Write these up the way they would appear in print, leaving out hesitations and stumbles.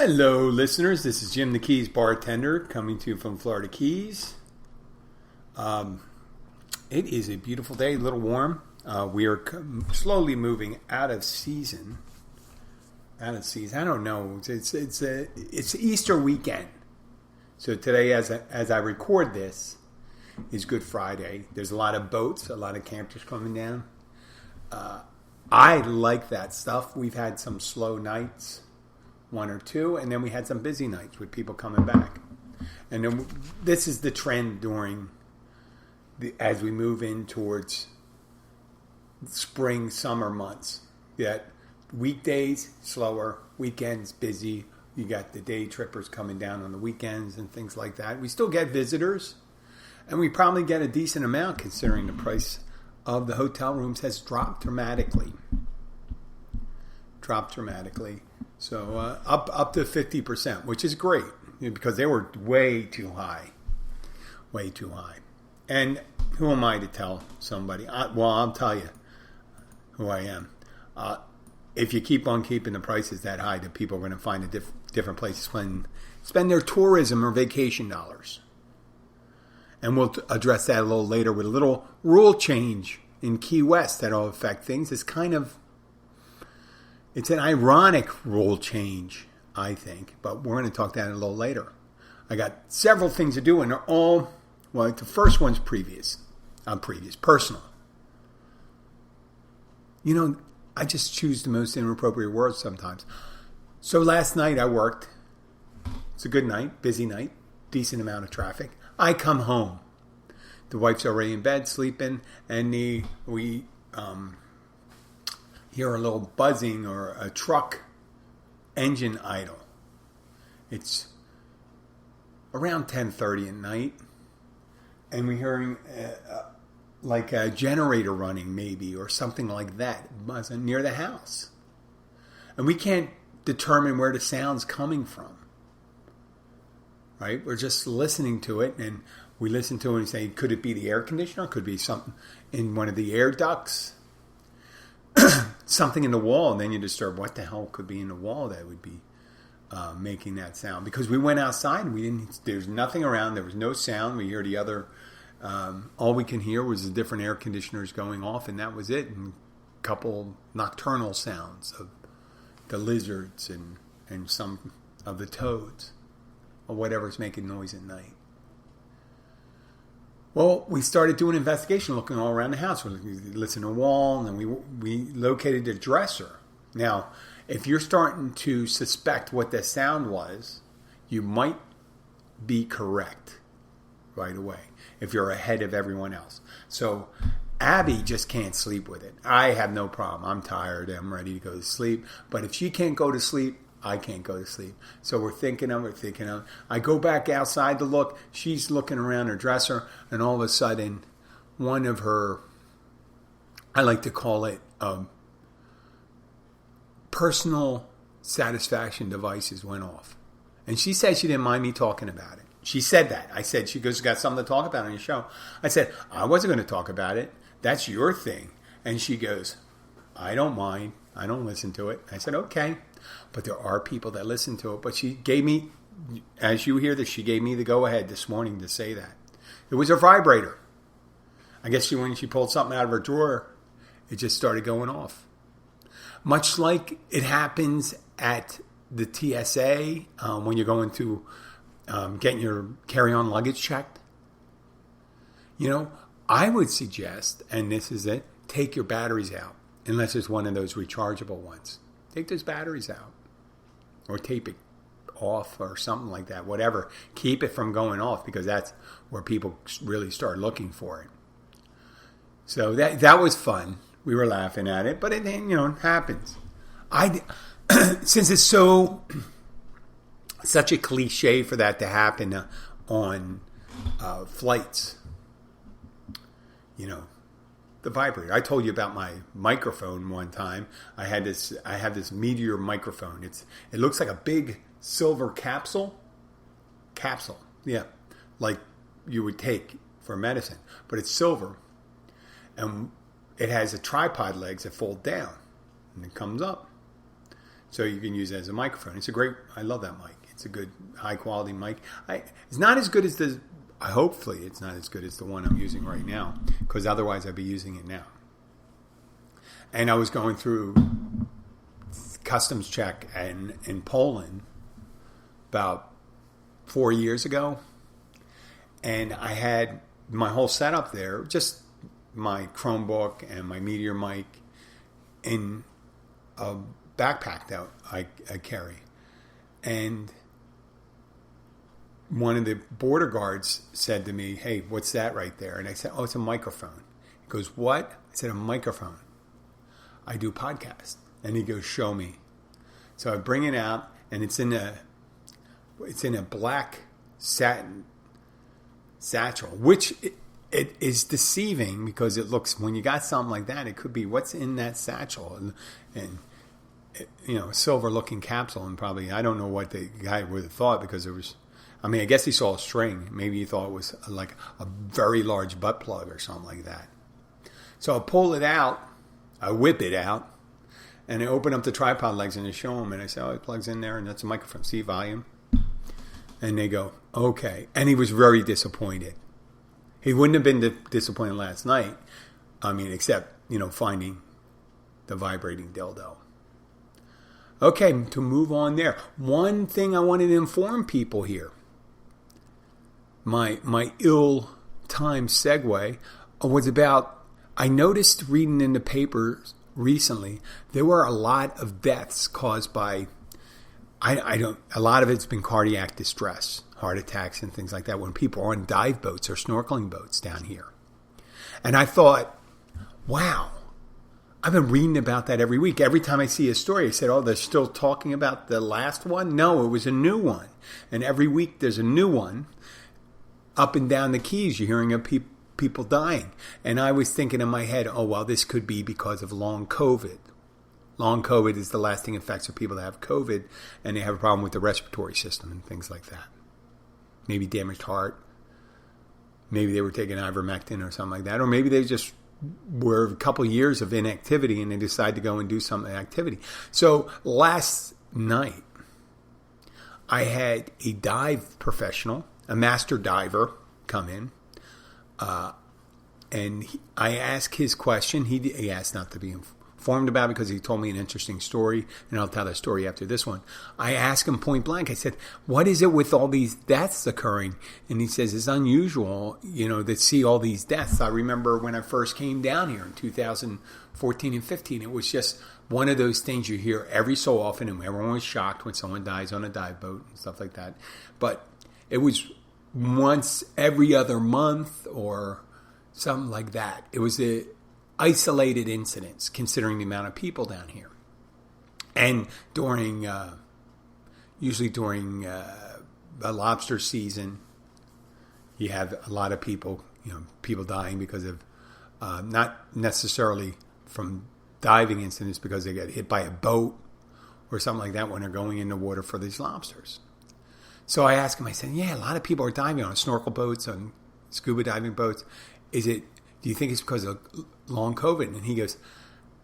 Hello, listeners. This is Jim the Keys Bartender coming to you from Florida Keys. It is a beautiful day, a little warm. We are slowly moving out of season. I don't know. It's Easter weekend. So today, as I record this, is Good Friday. There's a lot of boats, a lot of campers coming down. I like that stuff. We've had some slow nights, one or two, and then we had some busy nights with people coming back. And then this is the trend as we move in towards spring, summer months. That weekdays slower, weekends busy. You got the day trippers coming down on the weekends and things like that. We still get visitors, and we probably get a decent amount considering the price of the hotel rooms has dropped dramatically. So up to 50%, which is great because they were way too high. And who am I to tell somebody? I'll tell you who I am. If you keep on keeping the prices that high, then people are going to find a different place to spend their tourism or vacation dollars. And we'll address that a little later with a little rule change in Key West that'll affect things. It's an ironic rule change, I think, but we're going to talk that a little later. I got several things to do, and they're all, the first one's personal. I just choose the most inappropriate words sometimes. So last night I worked. It's a good night, busy night, decent amount of traffic. I come home. The wife's already in bed, sleeping, and we hear a little buzzing or a truck engine idle. It's around 10:30 at night, and we're hearing like a generator running maybe or something like that buzzing near the house. And we can't determine where the sound's coming from. Right? We're just listening to it, and we listen to it and say, could it be the air conditioner? Could it be something in one of the air ducts? Something in the wall, and then you disturb what the hell could be in the wall that would be making that sound. Because we went outside and there's nothing around, there was no sound. We hear the other, all we can hear was the different air conditioners going off, and that was it. And a couple nocturnal sounds of the lizards and some of the toads or whatever's making noise at night. Well, we started doing an investigation, looking all around the house. We listened to the wall, and then we located a dresser. Now, if you're starting to suspect what the sound was, you might be correct right away if you're ahead of everyone else. So Abby just can't sleep with it. I have no problem. I'm tired. I'm ready to go to sleep. But if she can't go to sleep, I can't go to sleep. So we're thinking of it. I go back outside to look. She's looking around her dresser, and all of a sudden, one of her, I like to call it personal satisfaction devices went off. And she said she didn't mind me talking about it. She said that. I said, she goes, got something to talk about on your show. I said, I wasn't going to talk about it. That's your thing. And she goes, I don't mind. I don't listen to it. I said, okay. But there are people that listen to it. But she gave me, as you hear this, she gave me the go-ahead this morning to say that. It was a vibrator. I guess when she pulled something out of her drawer, it just started going off. Much like it happens at the TSA when you're going to getting your carry-on luggage checked. I would suggest, and this is it, take your batteries out. Unless it's one of those rechargeable ones. Take those batteries out. Or tape it off or something like that. Whatever. Keep it from going off because that's where people really start looking for it. So that was fun. We were laughing at it. But it happens. Since it's such a cliche for that to happen on flights. The vibrator. I told you about my microphone one time. I have this Meteor microphone. It looks like a big silver capsule. Yeah. Like you would take for medicine. But it's silver. And it has a tripod legs that fold down. And it comes up. So you can use it as a microphone. I love that mic. It's a good, high quality mic. It's not as good as hopefully it's not as good as the one I'm using right now, because otherwise I'd be using it now. And I was going through customs check in Poland about 4 years ago, and I had my whole setup there, just my Chromebook and my Meteor mic in a backpack that I carry. And one of the border guards said to me, "Hey, what's that right there?" And I said, "Oh, it's a microphone." He goes, "What?" I said, "A microphone. I do podcasts." And he goes, "Show me." So I bring it out, and it's in a black satin satchel, which it is deceiving, because it looks, when you got something like that, it could be what's in that satchel, and a silver looking capsule, and probably, I don't know what the guy would have thought, because it was, I guess he saw a string. Maybe he thought it was like a very large butt plug or something like that. So I pull it out, I whip it out, and I open up the tripod legs and I show him, and I say, "Oh, it plugs in there, and that's a microphone. See volume?" And they go, "Okay." And he was very disappointed. He wouldn't have been disappointed last night, except, finding the vibrating dildo. Okay, to move on there. One thing I wanted to inform people here. My ill-timed segue was about, I noticed reading in the papers recently, there were a lot of deaths caused by, a lot of it's been cardiac distress, heart attacks and things like that, when people are on dive boats or snorkeling boats down here. And I thought, wow, I've been reading about that every week. Every time I see a story, I said, "Oh, they're still talking about the last one?" No, it was a new one. And every week there's a new one. Up and down the Keys, you're hearing of people dying. And I was thinking in my head, oh, well, this could be because of long COVID. Long COVID is the lasting effects of people that have COVID, and they have a problem with the respiratory system and things like that. Maybe damaged heart. Maybe they were taking ivermectin or something like that. Or maybe they just were a couple of years of inactivity and they decided to go and do some activity. So last night, I had a dive professional, a master diver, come in. And I asked his question. He asked not to be informed about it because he told me an interesting story, and I'll tell that story after this one. I asked him point blank, I said, "What is it with all these deaths occurring?" And he says, "It's unusual, to see all these deaths. I remember when I first came down here in 2014 and 15, it was just one of those things you hear every so often, and everyone was shocked when someone dies on a dive boat and stuff like that. But it was once every other month or something like that. It was a isolated incidents, considering the amount of people down here. And usually during the lobster season, you have a lot of people, people dying because of, not necessarily from diving incidents, because they get hit by a boat or something like that when they're going in the water for these lobsters. So I asked him, I said, "Yeah, a lot of people are diving on snorkel boats, on scuba diving boats. Do you think it's because of long COVID?" And he goes,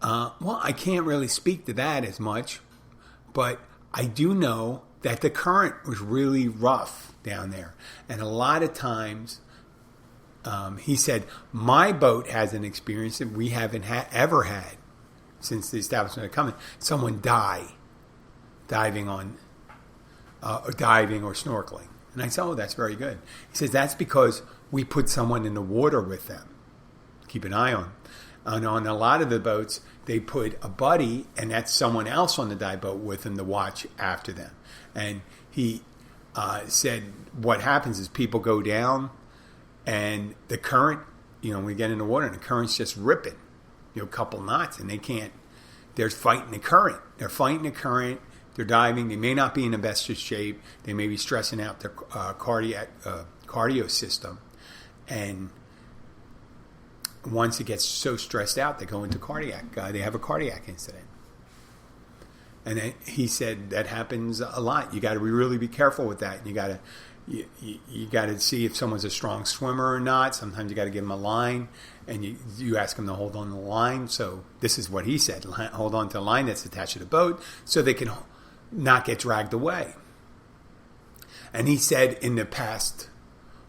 "Well, I can't really speak to that as much, but I do know that the current was really rough down there. And a lot of times," he said, "my boat hasn't experienced it. We haven't ever had, since the establishment of coming, someone diving or snorkeling." And I said, "Oh, that's very good." He says, "That's because we put someone in the water with them. Keep an eye on." And on a lot of the boats, they put a buddy, and that's someone else on the dive boat with them to watch after them. And he said what happens is people go down, and the current, we get in the water, and the current's just ripping, a couple knots, and they're fighting the current. They're fighting the current. They're diving. They may not be in the best of shape. They may be stressing out their cardio system. And once it gets so stressed out, they go into they have a cardiac incident. And he said that happens a lot. You got to really be careful with that. You got to see if someone's a strong swimmer or not. Sometimes you got to give them a line. and you ask them to hold on the line. So this is what he said: hold on to the line that's attached to the boat, so they can not get dragged away. And he said in the past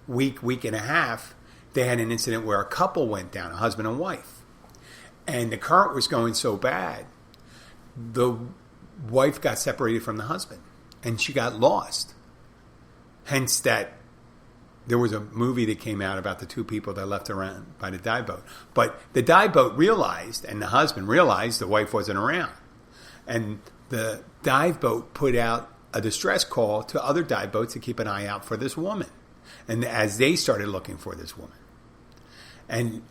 week and a half, they had an incident where a couple went down, a husband and wife, and the current was going so bad, the wife got separated from the husband, and she got lost. Hence that there was a movie that came out about the two people that left around by the dive boat. But the dive boat realized, and the husband realized, the wife wasn't around. And the dive boat put out a distress call to other dive boats to keep an eye out for this woman. And as they started looking for this woman. And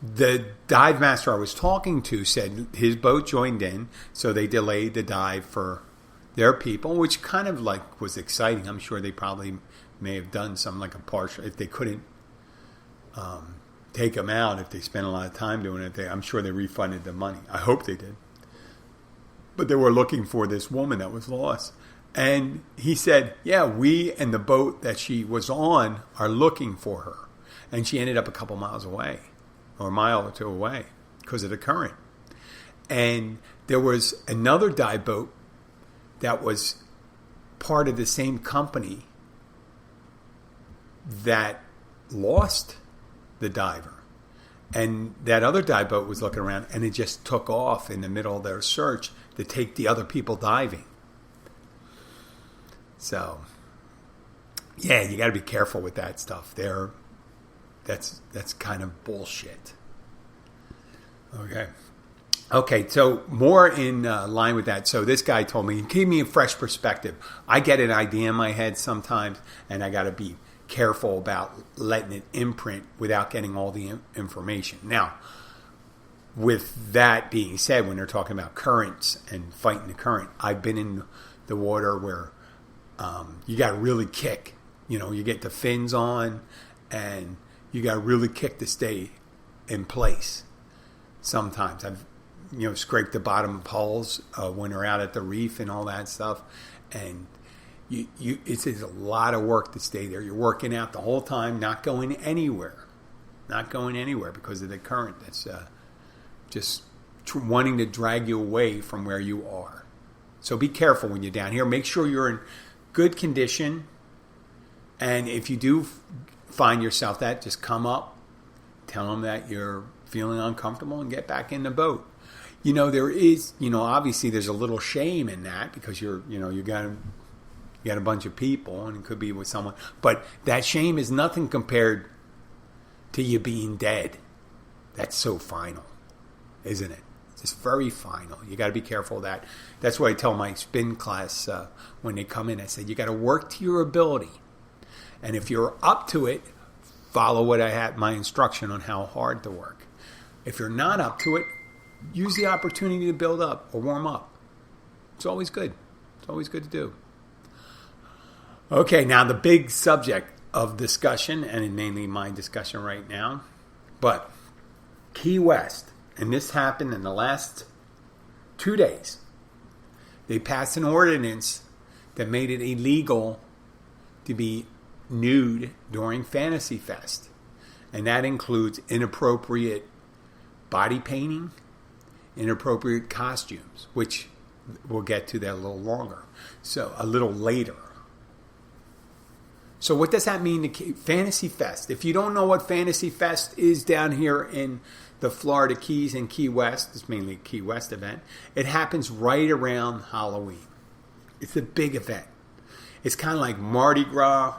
the dive master I was talking to said his boat joined in, so they delayed the dive for their people, which kind of like was exciting. I'm sure they probably may have done some like a partial, if they couldn't take them out, if they spent a lot of time doing it, I'm sure they refunded the money. I hope they did. But they were looking for this woman that was lost. And he said, yeah, we and the boat that she was on are looking for her. And she ended up a couple miles away, or a mile or two away, because of the current. And there was another dive boat that was part of the same company that lost the diver. And that other dive boat was looking around, and it just took off in the middle of their search to take the other people diving. So, yeah, you got to be careful with that stuff. That's kind of bullshit. Okay, so more in line with that. So this guy told me, give me a fresh perspective. I get an idea in my head sometimes, and I got to be careful about letting it imprint without getting all the information. Now, with that being said, when they're talking about currents and fighting the current, I've been in the water where you got to really kick. You know, you get the fins on, and you got to really kick to stay in place. Sometimes I've scraped the bottom poles when we're out at the reef and all that stuff, and it's a lot of work to stay there. You're working out the whole time, not going anywhere because of the current that's just wanting to drag you away from where you are. So be careful when you're down here. Make sure you're in good condition, and if you do find yourself that, just come up, tell them that you're feeling uncomfortable, and get back in the boat. There is, obviously there's a little shame in that because you got a bunch of people, and it could be with someone, but that shame is nothing compared to you being dead. That's so final, isn't it? It's very final. You got to be careful of that. That's what I tell my spin class when they come in. I said, you got to work to your ability. And if you're up to it, follow what I had, my instruction on how hard to work. If you're not up to it, use the opportunity to build up or warm up. It's always good. It's always good to do. Okay, now the big subject of discussion, and mainly my discussion right now, but Key West, and this happened in the last 2 days. They passed an ordinance that made it illegal to be nude during Fantasy Fest. And that includes inappropriate body painting, inappropriate costumes, which we'll get to that a little later. So what does that mean to Fantasy Fest? If you don't know what Fantasy Fest is down here in the Florida Keys and Key West, it's mainly a Key West event, it happens right around Halloween. It's a big event. It's kind of like Mardi Gras,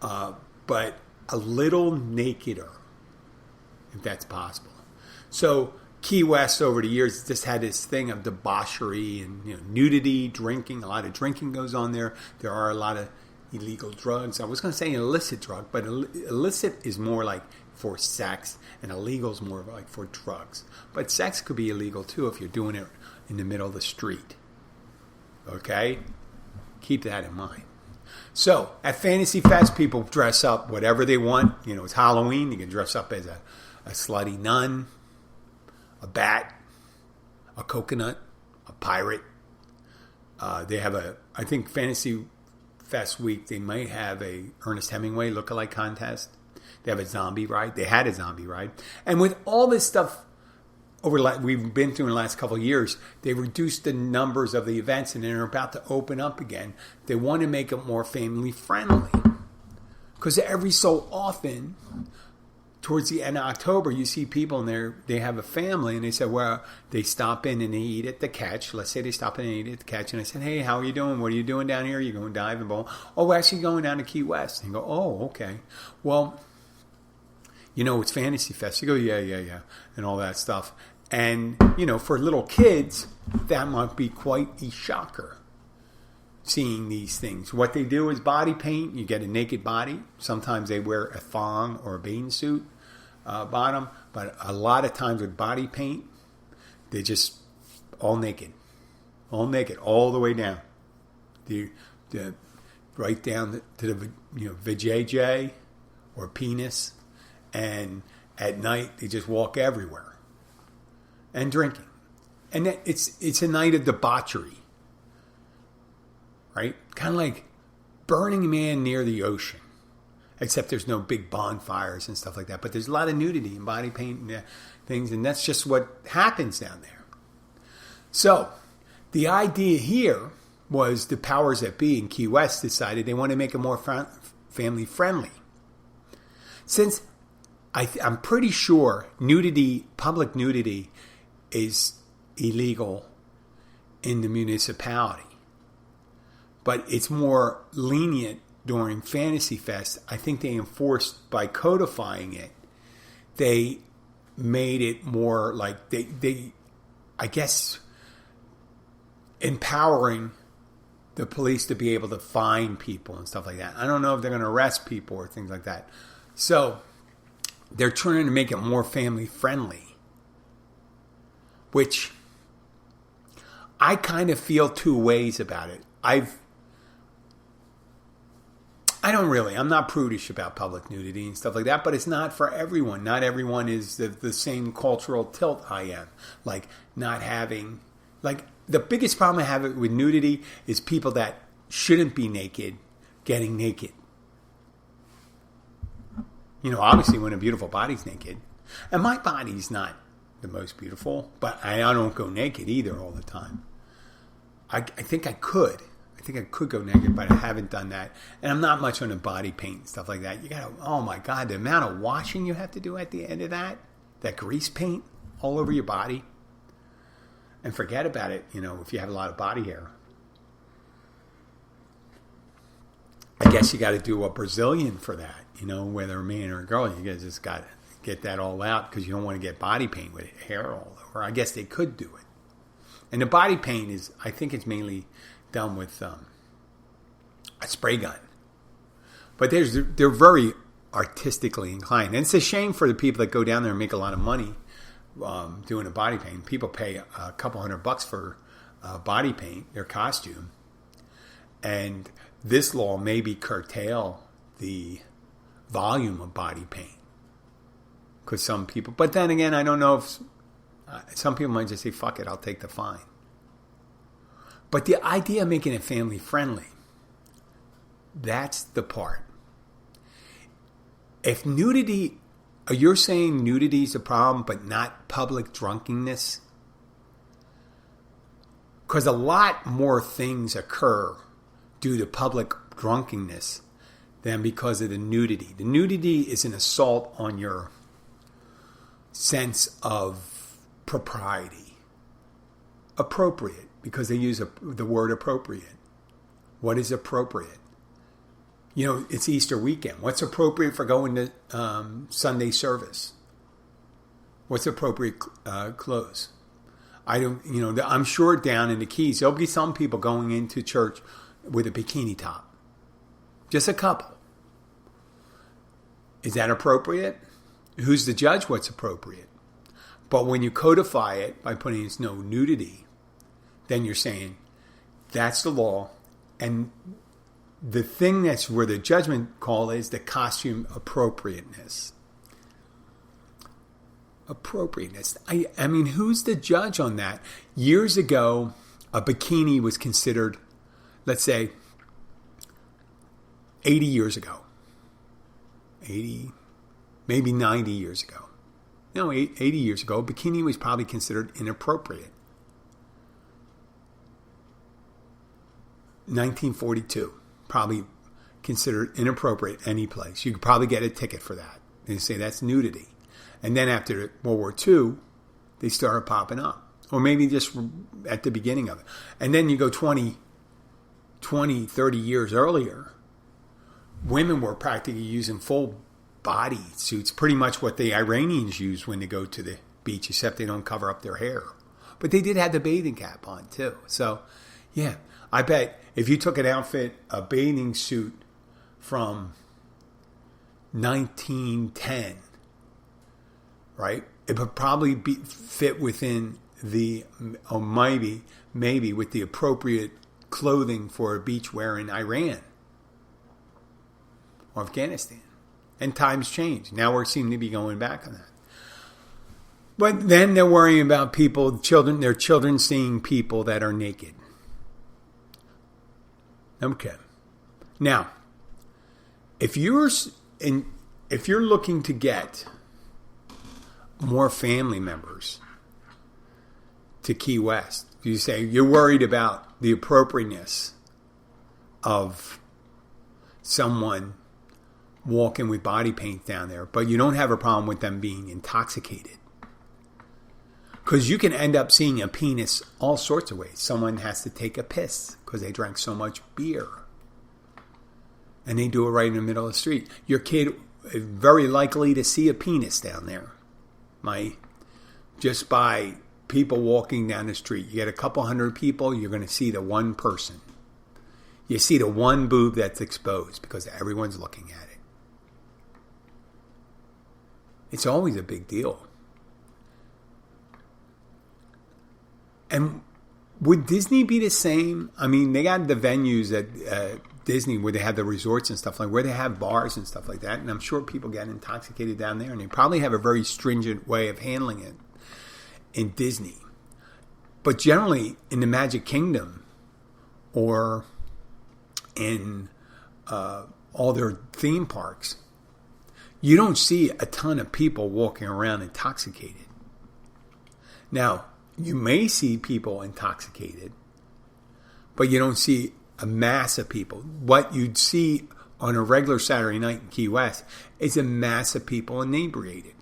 but a little nakeder, if that's possible. So Key West over the years just had this thing of debauchery and nudity, drinking. A lot of drinking goes on there. There are a lot of illegal drugs. I was going to say an illicit drug, but illicit is more like for sex, and illegal is more like for drugs. But sex could be illegal too if you're doing it in the middle of the street. Okay? Keep that in mind. So, at Fantasy Fest, people dress up whatever they want. It's Halloween. You can dress up as a slutty nun, a bat, a coconut, a pirate. They have I think Fantasy Fest week, they might have a Ernest Hemingway lookalike contest. They have a zombie ride. They had a zombie ride. And with all this stuff we've been through in the last couple of years, they reduced the numbers of the events, and they're about to open up again. They want to make it more family friendly. Because every so often, towards the end of October, you see people and they have a family, and they say, well, they stop in and they eat at the Catch. Let's say they stop in and eat at the Catch, and I said, hey, how are you doing? What are you doing down here? Are you going diving? Oh, we're actually going down to Key West. And you go, oh, okay. Well, it's Fantasy Fest. You go, yeah, and all that stuff. And, for little kids, that might be quite a shocker, seeing these things. What they do is body paint. You get a naked body. Sometimes they wear a thong or a bathing suit bottom. But a lot of times with body paint, they're just all naked. All naked, all the way down. Right down to the vajayjay or penis. And at night, they just walk everywhere. And drinking. And it's a night of debauchery. Right? Kind of like Burning Man near the ocean. Except there's no big bonfires and stuff like that. But there's a lot of nudity and body paint and things. And that's just what happens down there. So, the idea here was the powers that be in Key West decided they want to make it more family friendly. Since I'm pretty sure public nudity is illegal in the municipality. But it's more lenient during Fantasy Fest. I think they enforced by codifying it. They made it more like they I guess, empowering the police to be able to find people and stuff like that. I don't know if they're going to arrest people or things like that. So they're trying to make it more family friendly, which I kind of feel two ways about it. I'm not prudish about public nudity and stuff like that, but it's not for everyone. Not everyone is the same cultural tilt I am. Like not having, like the biggest problem I have with nudity is people that shouldn't be naked getting naked. Obviously when a beautiful body's naked, and my body's not the most beautiful, but I don't go naked either all the time. I think I could. I think I could go naked, but I haven't done that. And I'm not much on the body paint and stuff like that. You gotta, oh my God, the amount of washing you have to do at the end of that grease paint all over your body. And forget about it, if you have a lot of body hair. I guess you got to do a Brazilian for that, whether a man or a girl. You guys just got to get that all out because you don't want to get body paint with hair all over. I guess they could do it. And the body paint I think it's mainly done with a spray gun. But they're very artistically inclined. And it's a shame for the people that go down there and make a lot of money doing a body paint. People pay a couple $100 for body paint, their costume. And this law maybe curtail the volume of body paint. Because some people, but then again, I don't know if some people might just say, fuck it, I'll take the fine. But the idea of making it family friendly, that's the part. If nudity, you're saying nudity is a problem, but not public drunkenness? Because a lot more things occur due to public drunkenness than because of the nudity. The nudity is an assault on your sense of propriety. Appropriate, because they use the word appropriate. What is appropriate? It's Easter weekend. What's appropriate for going to Sunday service? What's appropriate clothes? I'm sure down in the Keys, there'll be some people going into church with a bikini top. Just a couple. Is that appropriate? Who's the judge what's appropriate? But when you codify it by putting it's no nudity, then you're saying that's the law. And the thing that's where the judgment call is the costume appropriateness. Appropriateness. I mean, who's the judge on that? Years ago, a bikini was considered, let's say, 80 years ago. 80, maybe 90 years ago. 80 years ago, bikini was probably considered inappropriate. 1942, probably considered inappropriate any place. You could probably get a ticket for that. They say that's nudity. And then after World War II, they started popping up. Or maybe just at the beginning of it. And then you go 20, 30 years earlier, women were practically using full body suits, pretty much what the Iranians use when they go to the beach, except they don't cover up their hair. But they did have the bathing cap on too. So, yeah, I bet if you took an outfit, a bathing suit from 1910, right, it would probably fit within or maybe with the appropriate clothing for a beach wear in Iran or Afghanistan. And times change. Now we seem to be going back on that. But then they're worrying about their children seeing people that are naked. Okay. Now, if you're looking to get more family members to Key West, you say you're worried about the appropriateness of someone walking with body paint down there, but you don't have a problem with them being intoxicated. Because you can end up seeing a penis all sorts of ways. Someone has to take a piss because they drank so much beer. And they do it right in the middle of the street. Your kid is very likely to see a penis down there. Just by people walking down the street. You get a couple hundred people, you're going to see the one person. You see the one boob that's exposed because everyone's looking at it. It's always a big deal. And would Disney be the same? I mean, they got the venues at Disney where they have the resorts and stuff, like where they have bars and stuff like that. And I'm sure people get intoxicated down there. And they probably have a very stringent way of handling it in Disney. But generally, in the Magic Kingdom or in all their theme parks, you don't see a ton of people walking around intoxicated. Now, you may see people intoxicated, but you don't see a mass of people. What you'd see on a regular Saturday night in Key West is a mass of people inebriated.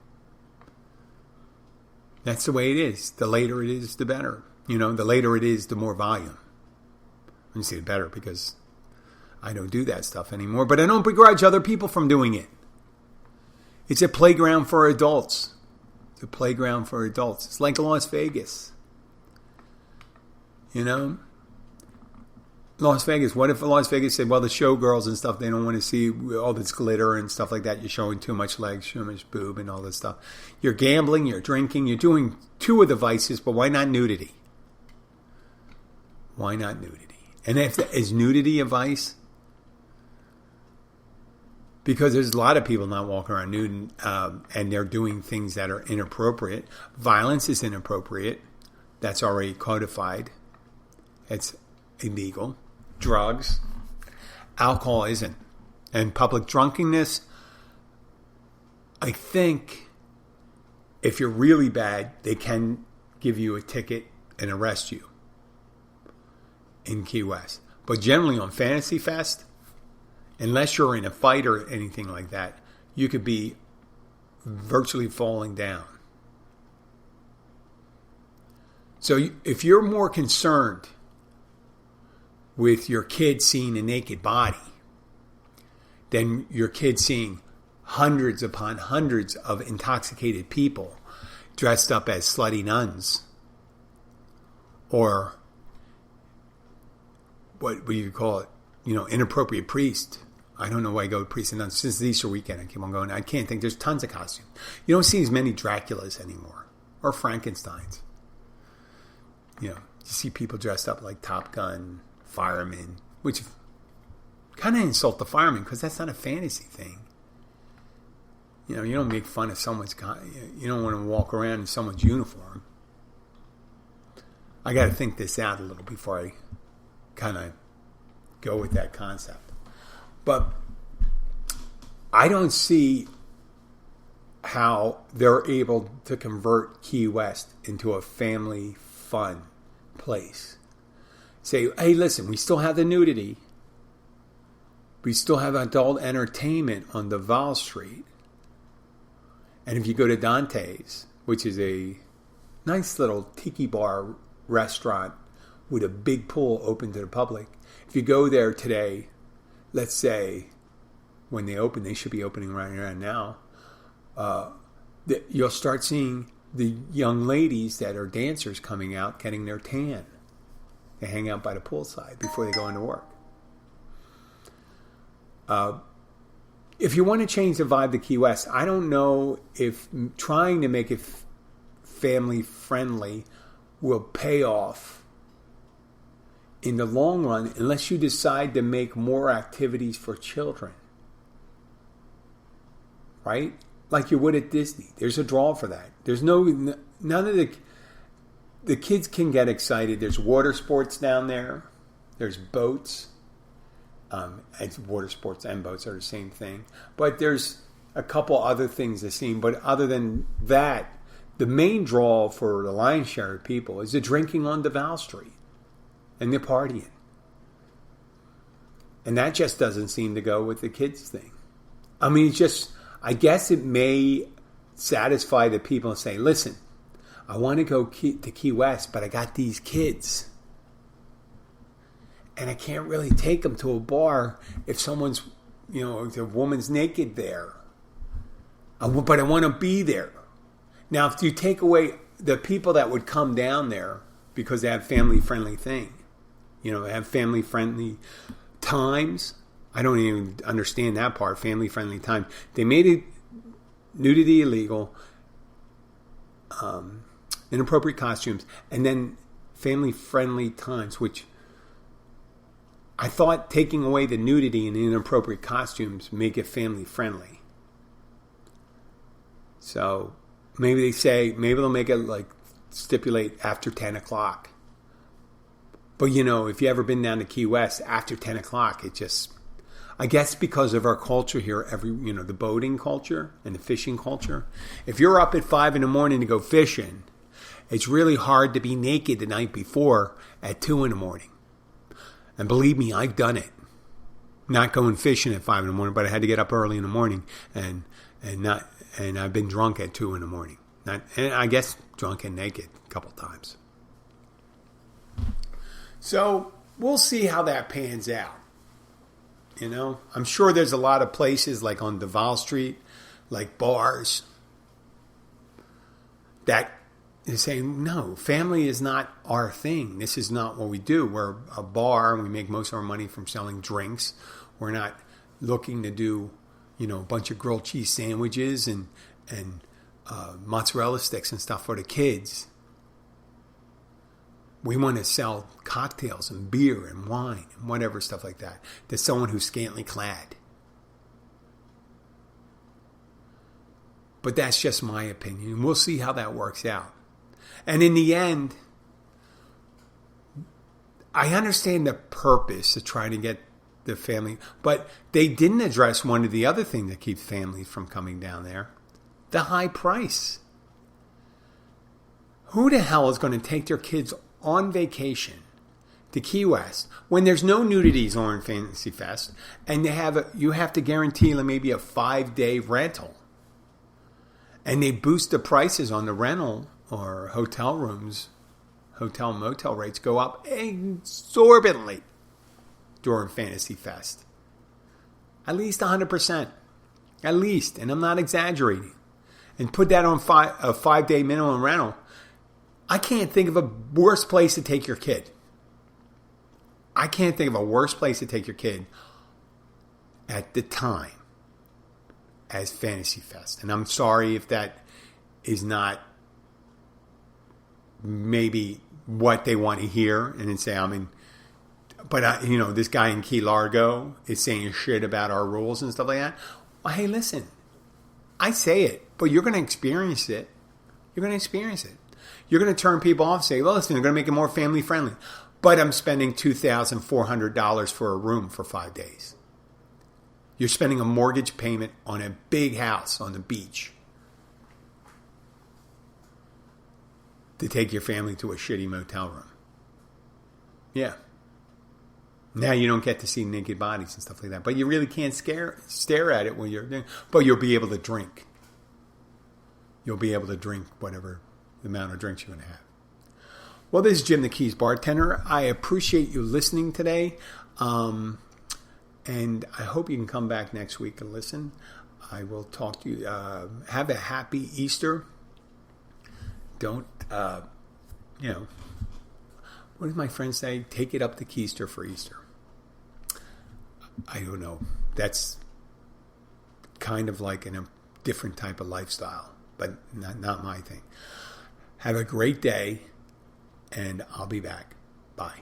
That's the way it is. The later it is, the better. The later it is, the more volume. I say better because I don't do that stuff anymore, but I don't begrudge other people from doing it. It's a playground for adults. It's a playground for adults. It's like Las Vegas. Las Vegas. What if Las Vegas said, well, the showgirls and stuff, they don't want to see all this glitter and stuff like that. You're showing too much legs, too much boob and all this stuff. You're gambling, you're drinking, you're doing two of the vices, but why not nudity? Why not nudity? And is nudity a vice? Because there's a lot of people not walking around nude and they're doing things that are inappropriate. Violence is inappropriate. That's already codified. It's illegal. Drugs. Alcohol isn't. And public drunkenness, I think if you're really bad, they can give you a ticket and arrest you in Key West. But generally on Fantasy Fest, unless you're in a fight or anything like that, you could be virtually falling down. So if you're more concerned with your kid seeing a naked body than your kid seeing hundreds upon hundreds of intoxicated people dressed up as slutty nuns or what do you call it? Inappropriate priest. I don't know why I go with priests and nuns. Since the Easter weekend, I keep on going. I can't think. There's tons of costumes. You don't see as many Draculas anymore. Or Frankensteins. You see people dressed up like Top Gun, firemen, which kind of insult the firemen because that's not a fantasy thing. You don't make fun of someone's... You don't want to walk around in someone's uniform. I got to think this out a little before I kind of go with that concept. But I don't see how they're able to convert Key West into a family fun place. Say, hey, listen, we still have the nudity. We still have adult entertainment on Duval Street. And if you go to Dante's, which is a nice little tiki bar restaurant with a big pool open to the public, if you go there today, let's say when they open, they should be opening right around now, you'll start seeing the young ladies that are dancers coming out getting their tan. They hang out by the poolside before they go into work. If you want to change the vibe to Key West, I don't know if trying to make it family friendly will pay off in the long run unless you decide to make more activities for children. Right? Like you would at Disney. There's a draw for that. There's none of the kids can get excited. There's water sports down there. There's boats. It's water sports and boats are the same thing. But there's a couple other things to see. But other than that, the main draw for the lion's share of people is the drinking on Duval Street and the partying. And that just doesn't seem to go with the kids thing. I mean, it's just, I guess it may satisfy the people and say, listen, I want to go to Key West, but I got these kids. And I can't really take them to a bar if someone's, if a woman's naked there. But I want to be there. Now, if you take away the people that would come down there because they have family-friendly thing, they have family-friendly times. I don't even understand that part, family-friendly time. They made it nudity illegal, inappropriate costumes, and then family-friendly times, which I thought taking away the nudity and inappropriate costumes make it family-friendly. So maybe they'll make it like stipulate after 10 o'clock. But if you ever been down to Key West after 10 o'clock, it just, I guess because of our culture here, the boating culture and the fishing culture. If you're up at 5 a.m. to go fishing, it's really hard to be naked the night before at 2 a.m. And believe me, I've done it. Not going fishing at 5 a.m, but I had to get up early in the morning and I've been drunk at 2 a.m. And I guess drunk and naked a couple times. So we'll see how that pans out. I'm sure there's a lot of places like on Duval Street, like bars, that is saying, no, family is not our thing. This is not what we do. We're a bar and we make most of our money from selling drinks. We're not looking to do, a bunch of grilled cheese sandwiches and mozzarella sticks and stuff for the kids. We want to sell cocktails and beer and wine and whatever stuff like that to someone who's scantily clad. But that's just my opinion. We'll see how that works out. And in the end, I understand the purpose of trying to get the family, but they didn't address one of the other things that keeps families from coming down there, the high price. Who the hell is going to take their kids on vacation to Key West when there's no nudities on Fantasy Fest and you have to guarantee maybe a 5-day rental, and they boost the prices on the rental or hotel rooms, motel rates go up exorbitantly during Fantasy Fest. At least 100%. At least, and I'm not exaggerating. And put that on a 5-day minimum rental. I can't think of a worse place to take your kid. I can't think of a worse place to take your kid at the time as Fantasy Fest. And I'm sorry if that is not maybe what they want to hear and then say, but this guy in Key Largo is saying shit about our rules and stuff like that. Well, hey, listen, I say it, but you're going to experience it. You're going to experience it. You're going to turn people off and say, well, listen, they're going to make it more family friendly. But I'm spending $2,400 for a room for 5 days. You're spending a mortgage payment on a big house on the beach to take your family to a shitty motel room. Yeah. Now you don't get to see naked bodies and stuff like that, but you really can't stare at it when you're doing. But you'll be able to drink. You'll be able to drink whatever amount of drinks you want to have. Well, this is Jim the Keys Bartender. I appreciate you listening today, and I hope you can come back next week and listen. I will talk to you. Have a happy Easter. Don't, what does my friend say? Take it up the keister for Easter. I don't know. That's kind of like a different type of lifestyle, but not my thing. Have a great day, and I'll be back. Bye.